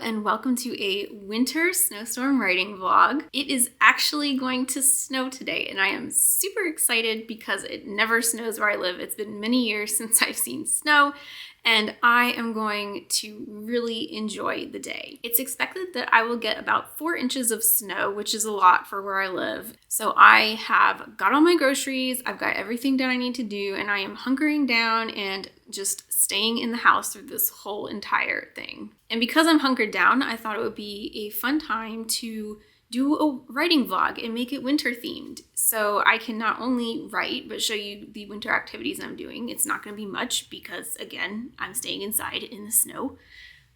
and welcome to a winter snowstorm writing vlog. It is actually going to snow today and I am super excited because it never snows where I live. It's been many years since I've seen snow and I am going to really enjoy the day. It's expected that I will get about 4 inches of snow, which is a lot for where I live. So I have got all my groceries, I've got everything that I need to do, and I am hunkering down and just staying in the house through this whole entire thing. And because I'm hunkered down, I thought it would be a fun time to do a writing vlog and make it winter themed. So I can not only write, but show you the winter activities I'm doing. It's not gonna be much because again, I'm staying inside in the snow,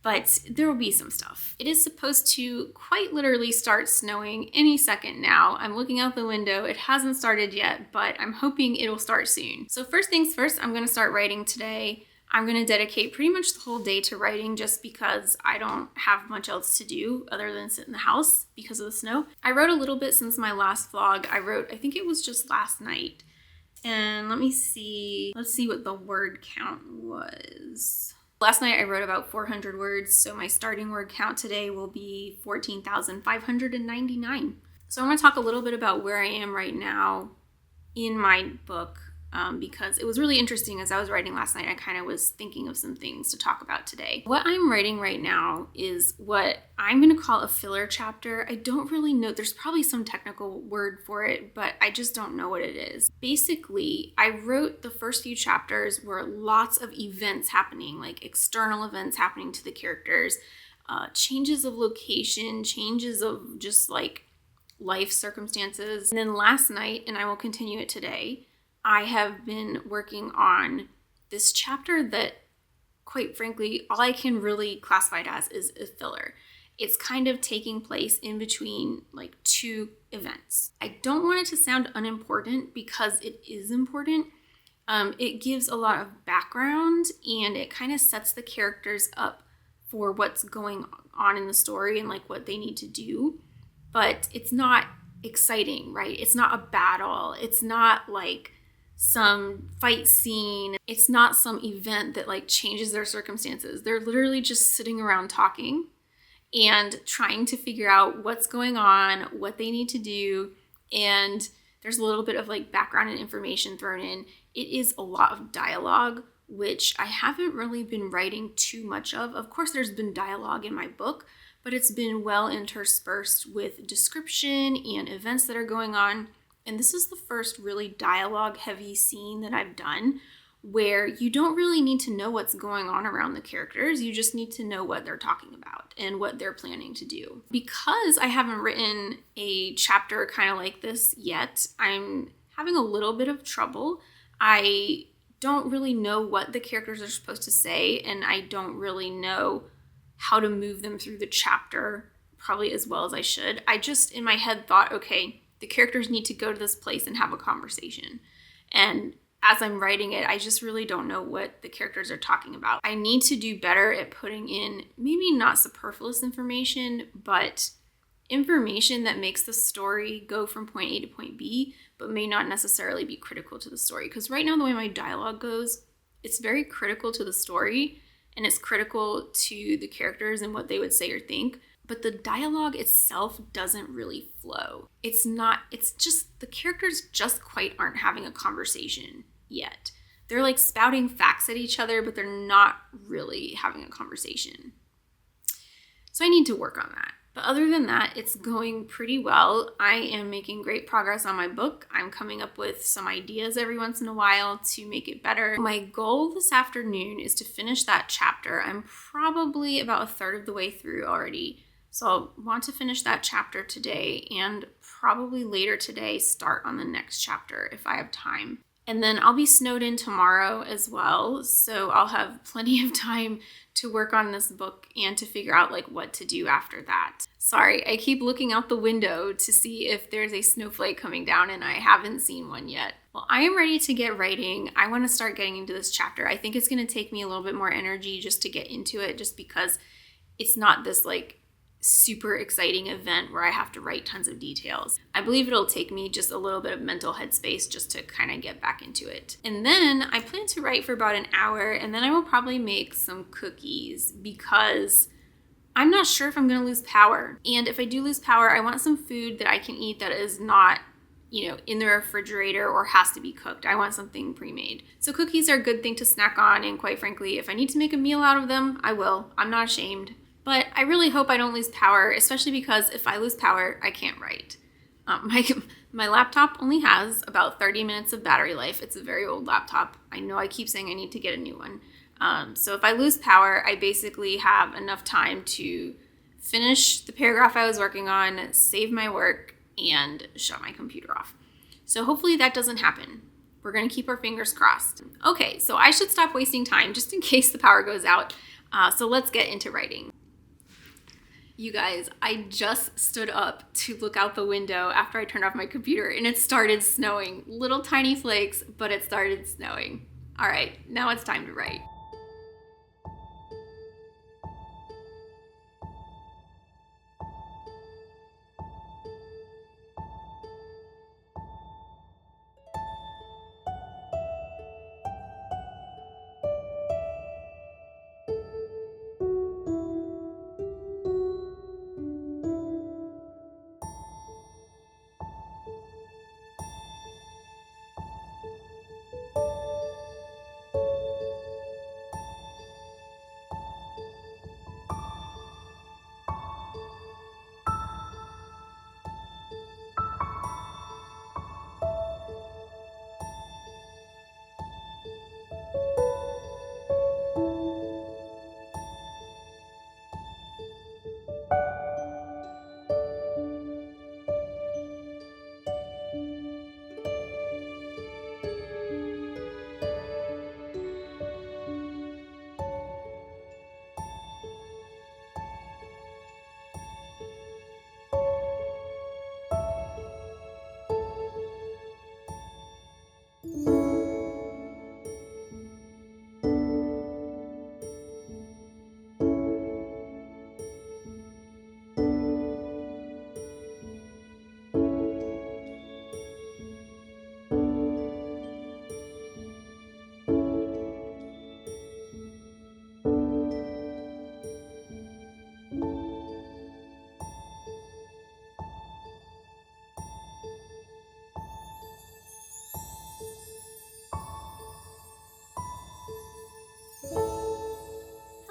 but there will be some stuff. It is supposed to quite literally start snowing any second now. I'm looking out the window. It hasn't started yet, but I'm hoping it'll start soon. So first things first, I'm gonna start writing today. I'm going to dedicate pretty much the whole day to writing just because I don't have much else to do other than sit in the house because of the snow. I wrote a little bit since my last vlog. I think it was just last night. And let's see what the word count was. Last night I wrote about 400 words, so my starting word count today will be 14,599. So I want to talk a little bit about where I am right now in my book. Because it was really interesting as I was writing last night. I kind of was thinking of some things to talk about today. What I'm writing right now is what I'm going to call a filler chapter. I don't really know. There's probably some technical word for it, but I just don't know what it is. Basically, I wrote the first few chapters where lots of events happening, like external events happening to the characters, changes of location, changes of just like life circumstances. And then last night, and I will continue it today, I have been working on this chapter that, quite frankly, all I can really classify it as is a filler. It's kind of taking place in between like 2 events. I don't want it to sound unimportant because it is important. It gives a lot of background and it kind of sets the characters up for what's going on in the story and like what they need to do. But it's not exciting, right? It's not a battle. It's not like some fight scene. It's not some event that like changes their circumstances. They're literally just sitting around talking and trying to figure out what's going on, what they need to do, and there's a little bit of like background and information thrown in. It is a lot of dialogue, which I haven't really been writing too much of. Of course, there's been dialogue in my book, but it's been well interspersed with description and events that are going on. And this is the first really dialogue-heavy scene that I've done where you don't really need to know what's going on around the characters. You just need to know what they're talking about and what they're planning to do. Because I haven't written a chapter kind of like this yet, I'm having a little bit of trouble. I don't really know what the characters are supposed to say, and I don't really know how to move them through the chapter probably as well as I should. I just, in my head, thought, okay, the characters need to go to this place and have a conversation. And as I'm writing it, I just really don't know what the characters are talking about. I need to do better at putting in maybe not superfluous information, but information that makes the story go from point A to point B, but may not necessarily be critical to the story. Because right now, the way my dialogue goes, it's very critical to the story and it's critical to the characters and what they would say or think. But the dialogue itself doesn't really flow. It's just, the characters just quite aren't having a conversation yet. They're like spouting facts at each other, but they're not really having a conversation. So I need to work on that. But other than that, it's going pretty well. I am making great progress on my book. I'm coming up with some ideas every once in a while to make it better. My goal this afternoon is to finish that chapter. I'm probably about a third of the way through already. So I'll want to finish that chapter today and probably later today start on the next chapter if I have time. And then I'll be snowed in tomorrow as well, so I'll have plenty of time to work on this book and to figure out like what to do after that. Sorry, I keep looking out the window to see if there's a snowflake coming down and I haven't seen one yet. Well, I am ready to get writing. I want to start getting into this chapter. I think it's going to take me a little bit more energy just to get into it, just because it's not this like super exciting event where I have to write tons of details. I believe it'll take me just a little bit of mental headspace just to kind of get back into it. And then I plan to write for about an hour and then I will probably make some cookies because I'm not sure if I'm going to lose power. And if I do lose power, I want some food that I can eat that is not, in the refrigerator or has to be cooked. I want something pre-made. So cookies are a good thing to snack on, and quite frankly, if I need to make a meal out of them, I will. I'm not ashamed. But I really hope I don't lose power, especially because if I lose power, I can't write. My laptop only has about 30 minutes of battery life. It's a very old laptop. I know I keep saying I need to get a new one. So if I lose power, I basically have enough time to finish the paragraph I was working on, save my work, and shut my computer off. So hopefully that doesn't happen. We're going to keep our fingers crossed. Okay, so I should stop wasting time just in case the power goes out. So let's get into writing. You guys, I just stood up to look out the window after I turned off my computer, and it started snowing. Little tiny flakes, but it started snowing. All right, now it's time to write.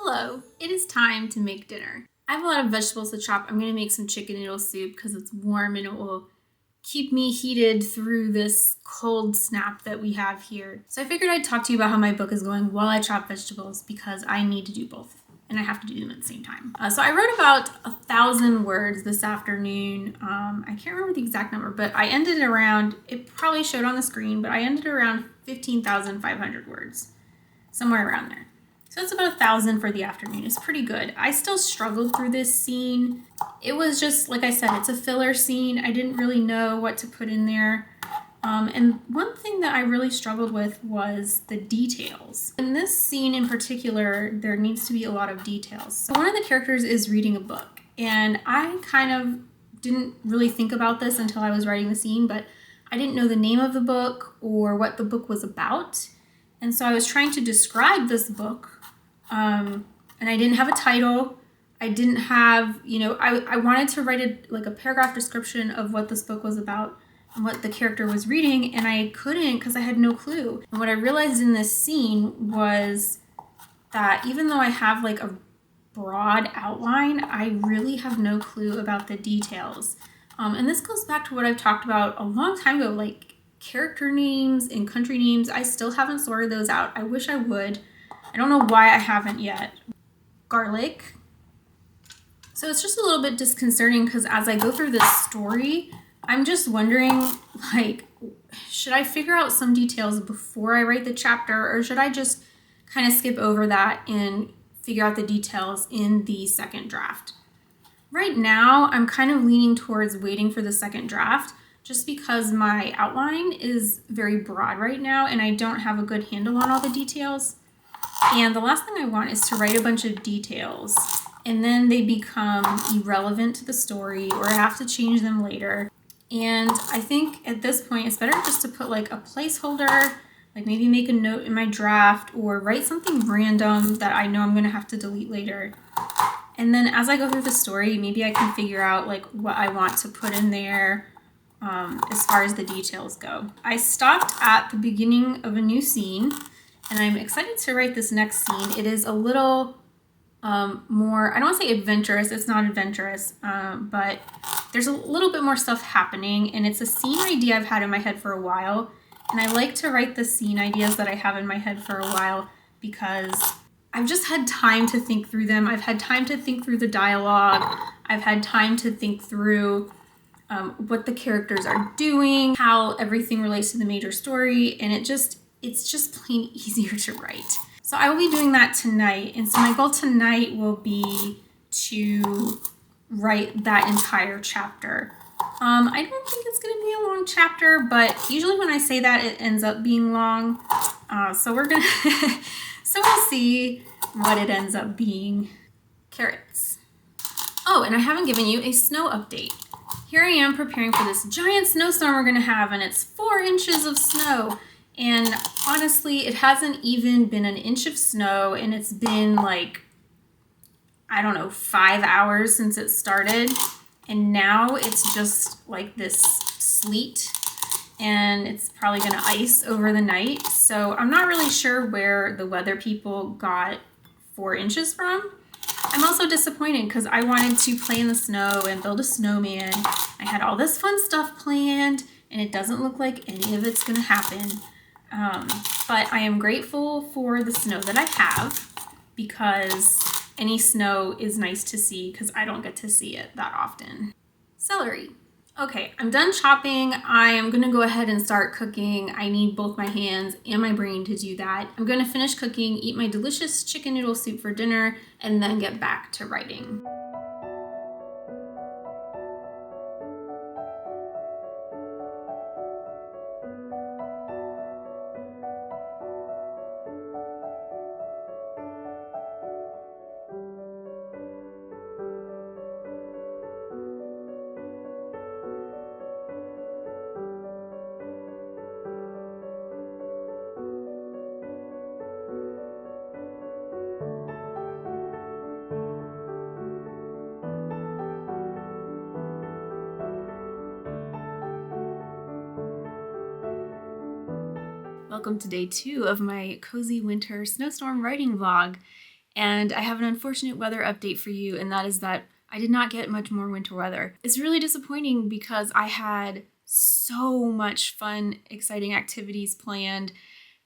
Hello, it is time to make dinner. I have a lot of vegetables to chop. I'm going to make some chicken noodle soup because it's warm and it will keep me heated through this cold snap that we have here. So I figured I'd talk to you about how my book is going while I chop vegetables because I need to do both and I have to do them at the same time. So I wrote about 1,000 words this afternoon. I can't remember the exact number, but I ended around, it probably showed on the screen, but I ended around 15,500 words, somewhere around there. So it's about 1,000 for the afternoon. It's pretty good. I still struggled through this scene. It was just, like I said, it's a filler scene. I didn't really know what to put in there. And one thing that I really struggled with was the details. In this scene in particular, there needs to be a lot of details. So one of the characters is reading a book. And I kind of didn't really think about this until I was writing the scene, but I didn't know the name of the book or what the book was about. And so I was trying to describe this book. And I didn't have a title. I didn't have, I wanted to write a paragraph description of what this book was about and what the character was reading, and I couldn't because I had no clue. And what I realized in this scene was that even though I have like a broad outline, I really have no clue about the details. And this goes back to what I've talked about a long time ago, like character names and country names. I still haven't sorted those out. I wish I would. I don't know why I haven't yet. Garlic. So it's just a little bit disconcerting because as I go through this story, I'm just wondering, should I figure out some details before I write the chapter, or should I just kind of skip over that and figure out the details in the second draft? Right now, I'm kind of leaning towards waiting for the second draft just because my outline is very broad right now and I don't have a good handle on all the details. And the last thing I want is to write a bunch of details and then they become irrelevant to the story or I have to change them later. And I think at this point, it's better just to put like a placeholder, like maybe make a note in my draft or write something random that I know I'm going to have to delete later. And then as I go through the story, maybe I can figure out like what I want to put in there as far as the details go. I stopped at the beginning of a new scene, and I'm excited to write this next scene. It is a little more, I don't want to say adventurous, it's not adventurous, but there's a little bit more stuff happening, and it's a scene idea I've had in my head for a while. And I like to write the scene ideas that I have in my head for a while because I've just had time to think through them. I've had time to think through the dialogue. I've had time to think through what the characters are doing, how everything relates to the major story, and it's just plain easier to write. So I will be doing that tonight, and so my goal tonight will be to write that entire chapter. I don't think it's going to be a long chapter, but usually when I say that, it ends up being long. So we're gonna, so we'll see what it ends up being. Carrots. Oh, and I haven't given you a snow update. Here I am preparing for this giant snowstorm we're gonna have, and it's 4 inches of snow. And honestly, it hasn't even been an inch of snow, and it's been like, I don't know, 5 hours since it started. And now it's just like this sleet, and it's probably gonna ice over the night. So I'm not really sure where the weather people got 4 inches from. I'm also disappointed because I wanted to play in the snow and build a snowman. I had all this fun stuff planned, and it doesn't look like any of it's gonna happen. But I am grateful for the snow that I have, because any snow is nice to see because I don't get to see it that often. Celery. Okay, I'm done chopping. I am gonna go ahead and start cooking. I need both my hands and my brain to do that. I'm gonna finish cooking, eat my delicious chicken noodle soup for dinner, and then get back to writing. Welcome to day 2 of my cozy winter snowstorm writing vlog. And I have an unfortunate weather update for you, and that is that I did not get much more winter weather. It's really disappointing because I had so much fun, exciting activities planned,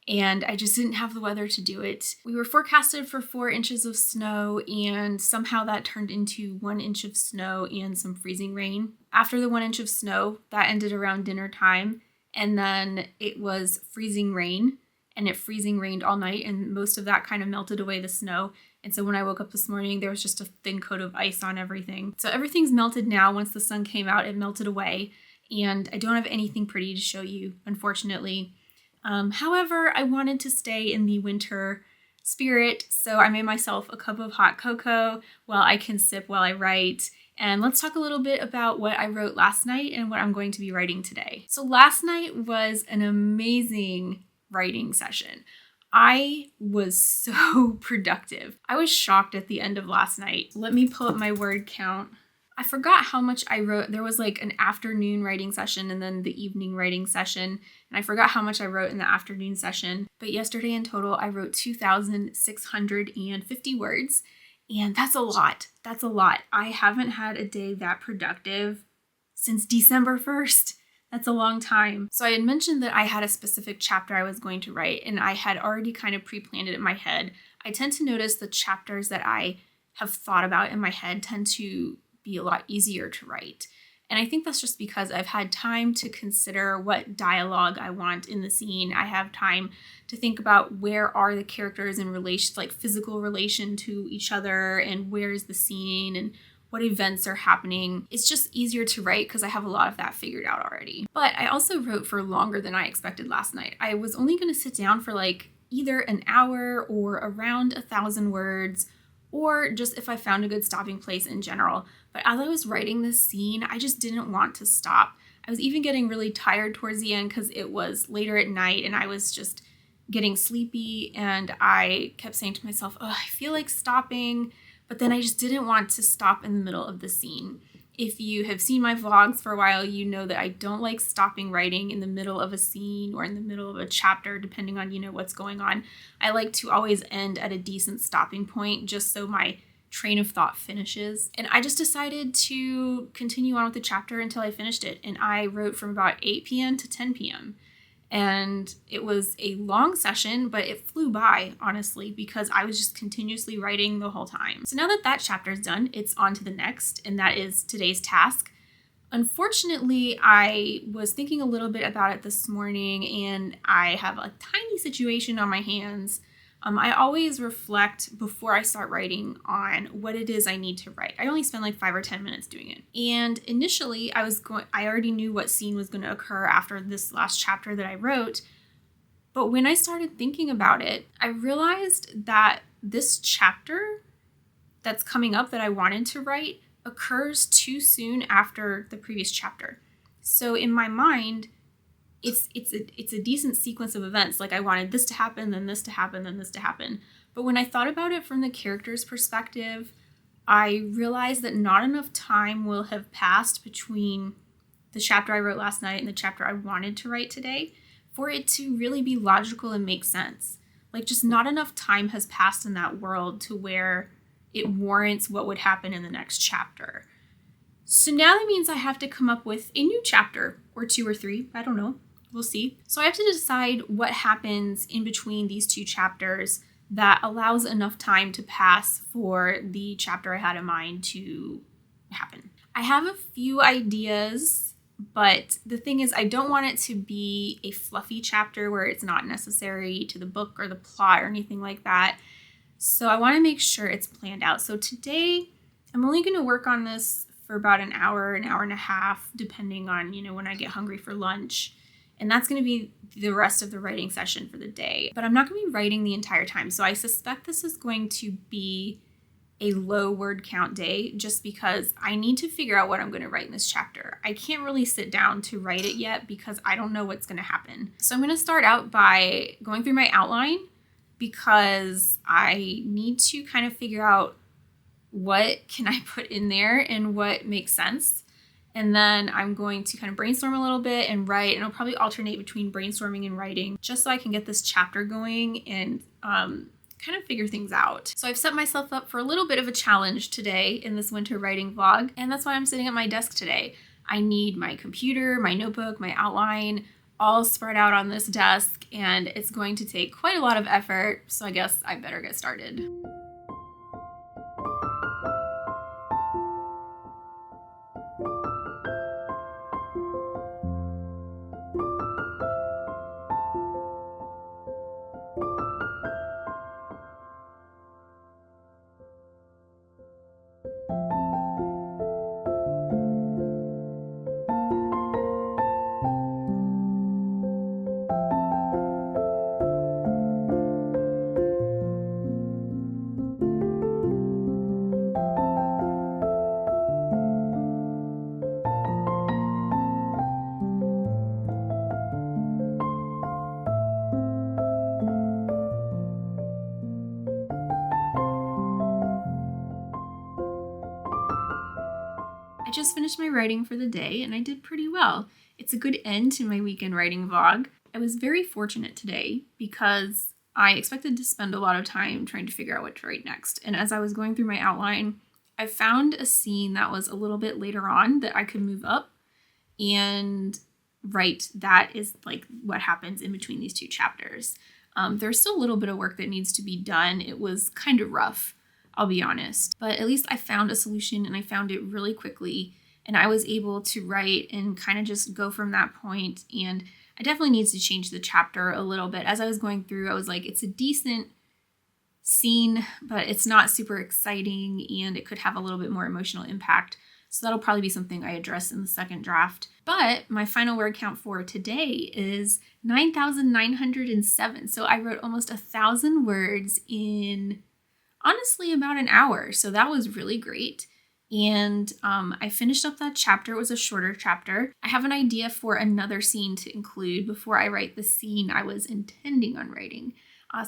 and I just didn't have the weather to do it. We were forecasted for 4 inches of snow, and somehow that turned into 1 inch of snow and some freezing rain. After the 1 inch of snow, that ended around dinner time. And then it was freezing rain, and it freezing rained all night, and most of that kind of melted away the snow. And so when I woke up this morning, there was just a thin coat of ice on everything. So everything's melted now. Once the sun came out, it melted away, and I don't have anything pretty to show you, unfortunately. However, I wanted to stay in the winter spirit, so I made myself a cup of hot cocoa while I can sip while I write. And let's talk a little bit about what I wrote last night and what I'm going to be writing today. So last night was an amazing writing session. I was so productive. I was shocked at the end of last night. Let me pull up my word count. I forgot how much I wrote. There was like an afternoon writing session and then the evening writing session. And I forgot how much I wrote in the afternoon session. But yesterday in total, I wrote 2,650 words. And that's a lot. That's a lot. I haven't had a day that productive since December 1st. That's a long time. So I had mentioned that I had a specific chapter I was going to write, and I had already kind of pre-planned it in my head. I tend to notice the chapters that I have thought about in my head tend to be a lot easier to write. And I think that's just because I've had time to consider what dialogue I want in the scene. I have time to think about where are the characters in relation, like physical relation to each other, and where is the scene and what events are happening. It's just easier to write because I have a lot of that figured out already. But I also wrote for longer than I expected last night. I was only going to sit down for like either an hour or around 1,000 words, or just if I found a good stopping place in general. But as I was writing this scene, I just didn't want to stop. I was even getting really tired towards the end because it was later at night and I was just getting sleepy, and I kept saying to myself, oh, I feel like stopping, but then I just didn't want to stop in the middle of the scene. If you have seen my vlogs for a while, you know that I don't like stopping writing in the middle of a scene or in the middle of a chapter, depending on, what's going on. I like to always end at a decent stopping point just so my train of thought finishes. And I just decided to continue on with the chapter until I finished it. And I wrote from about 8 p.m. to 10 p.m. And it was a long session, but it flew by, honestly, because I was just continuously writing the whole time. So now that that chapter is done, it's on to the next, and that is today's task. Unfortunately, I was thinking a little bit about it this morning, and I have a tiny situation on my hands. I always reflect before I start writing on what it is I need to write. I only spend like 5 or 10 minutes doing it. And initially I already knew what scene was going to occur after this last chapter that I wrote. But when I started thinking about it, I realized that this chapter that's coming up that I wanted to write occurs too soon after the previous chapter. So in my mind, it's a decent sequence of events. Like I wanted this to happen, then this to happen, then this to happen. But when I thought about it from the character's perspective, I realized that not enough time will have passed between the chapter I wrote last night and the chapter I wanted to write today for it to really be logical and make sense. Like just not enough time has passed in that world to where it warrants what would happen in the next chapter. So now that means I have to come up with a new chapter or 2 or 3. I don't know. We'll see. So I have to decide what happens in between these 2 chapters that allows enough time to pass for the chapter I had in mind to happen. I have a few ideas, but the thing is I don't want it to be a fluffy chapter where it's not necessary to the book or the plot or anything like that. So I want to make sure it's planned out. So today I'm only going to work on this for about an hour and a half, depending on, when I get hungry for lunch. And that's going to be the rest of the writing session for the day. But I'm not going to be writing the entire time. So I suspect this is going to be a low word count day just because I need to figure out what I'm going to write in this chapter. I can't really sit down to write it yet because I don't know what's going to happen. So I'm going to start out by going through my outline because I need to kind of figure out what can I put in there and what makes sense. And then I'm going to kind of brainstorm a little bit and write, and I'll probably alternate between brainstorming and writing just so I can get this chapter going and kind of figure things out. So I've set myself up for a little bit of a challenge today in this winter writing vlog, and that's why I'm sitting at my desk today. I need my computer, my notebook, my outline, all spread out on this desk, and it's going to take quite a lot of effort, so I guess I better get started. I just finished my writing for the day and I did pretty well. It's a good end to my weekend writing vlog. I was very fortunate today because I expected to spend a lot of time trying to figure out what to write next. And as I was going through my outline, I found a scene that was a little bit later on that I could move up and write. That is like what happens in between these 2 chapters. There's still a little bit of work that needs to be done. It was kind of rough, I'll be honest, but at least I found a solution and I found it really quickly and I was able to write and kind of just go from that point. And I definitely need to change the chapter a little bit. As I was going through, I was like, it's a decent scene, but it's not super exciting and it could have a little bit more emotional impact. So that'll probably be something I address in the second draft. But my final word count for today is 9,907. So I wrote almost 1,000 words in honestly about an hour. So that was really great. And I finished up that chapter. It was a shorter chapter. I have an idea for another scene to include before I write the scene I was intending on writing.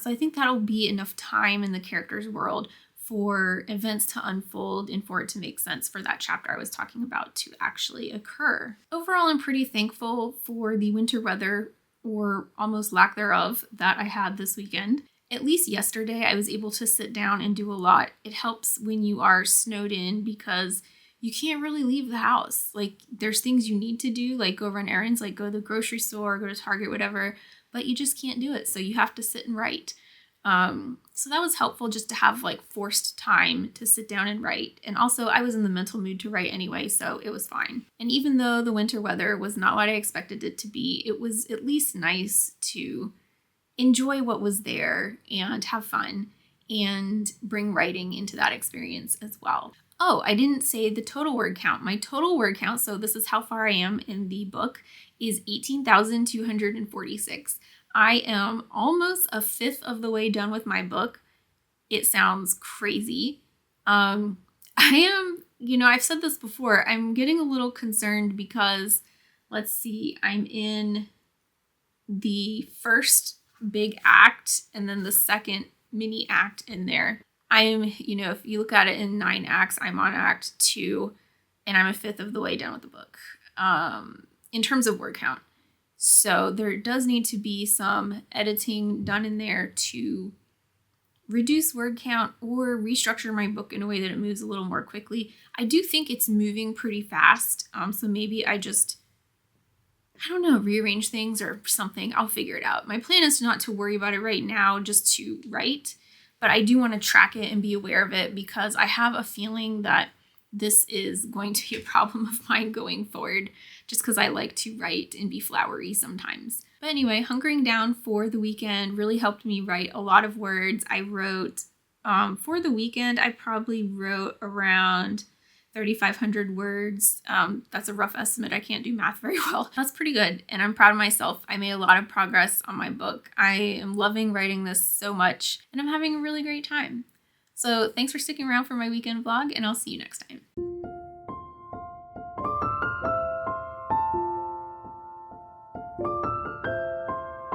So I think that'll be enough time in the character's world for events to unfold and for it to make sense for that chapter I was talking about to actually occur. Overall, I'm pretty thankful for the winter weather, or almost lack thereof, that I had this weekend. At least yesterday, I was able to sit down and do a lot. It helps when you are snowed in because you can't really leave the house. Like, there's things you need to do, like go run errands, like go to the grocery store, go to Target, whatever, but you just can't do it. So you have to sit and write. So that was helpful, just to have like forced time to sit down and write. And also I was in the mental mood to write anyway, so it was fine. And even though the winter weather was not what I expected it to be, it was at least nice to enjoy what was there and have fun and bring writing into that experience as well. Oh, I didn't say the total word count. My total word count, so this is how far I am in the book, is 18,246. I am almost a fifth of the way done with my book. It sounds crazy. I am, I've said this before, I'm getting a little concerned because, let's see, I'm in the first big act and then the second mini act in there. I'm, if you look at it in 9 acts, I'm on act 2 and I'm a fifth of the way done with the book, in terms of word count. So there does need to be some editing done in there to reduce word count or restructure my book in a way that it moves a little more quickly. I do think it's moving pretty fast. So maybe I don't know, rearrange things or something. I'll figure it out. My plan is not to worry about it right now, just to write. But I do want to track it and be aware of it because I have a feeling that this is going to be a problem of mine going forward, just because I like to write and be flowery sometimes. But anyway, hunkering down for the weekend really helped me write a lot of words. I wrote, for the weekend, I probably wrote around 3,500 words. That's a rough estimate. I can't do math very well. That's pretty good, and I'm proud of myself. I made a lot of progress on my book. I am loving writing this so much, and I'm having a really great time. So thanks for sticking around for my weekend vlog, and I'll see you next time.